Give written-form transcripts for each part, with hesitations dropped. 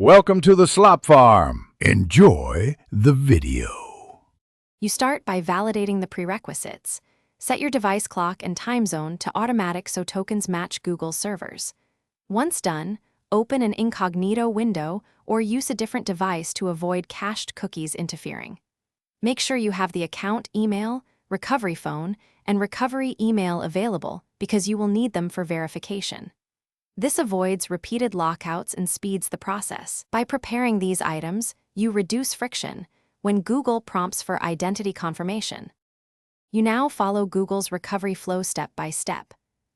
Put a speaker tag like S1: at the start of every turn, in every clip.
S1: Welcome to the Slop Farm. Enjoy the video.
S2: You start by validating the prerequisites. Set your device clock and time zone to automatic so tokens match Google's servers. Once done, open an incognito window or use a different device to avoid cached cookies interfering. Make sure you have the account email, recovery phone, and recovery email available because you will need them for verification. This avoids repeated lockouts and speeds the process. By preparing these items, you reduce friction when Google prompts for identity confirmation. You now follow Google's recovery flow step by step.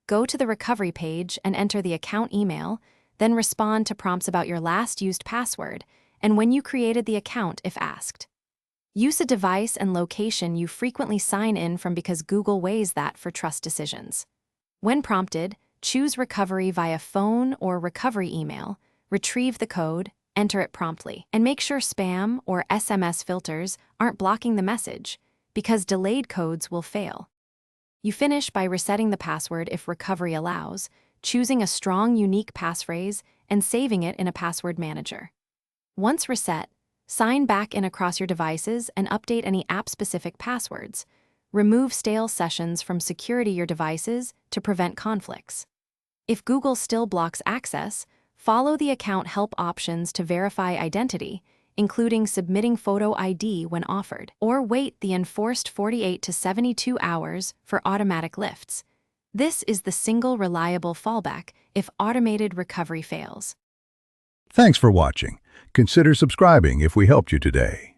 S2: Go to the recovery page and enter the account email, then respond to prompts about your last used password and when you created the account if asked. Use a device and location you frequently sign in from because Google weighs that for trust decisions. When prompted, choose recovery via phone or recovery email, retrieve the code, enter it promptly, and make sure spam or SMS filters aren't blocking the message, because delayed codes will fail. You finish by resetting the password if recovery allows, choosing a strong, unique passphrase, and saving it in a password manager. Once reset, sign back in across your devices and update any app-specific passwords. Remove stale sessions from security your devices to prevent conflicts. If Google still blocks access, follow the account help options to verify identity, including submitting photo ID when offered, or wait the enforced 48 to 72 hours for automatic lifts. This is the single reliable fallback if automated recovery fails.
S1: Thanks for watching. Consider subscribing if we helped you today.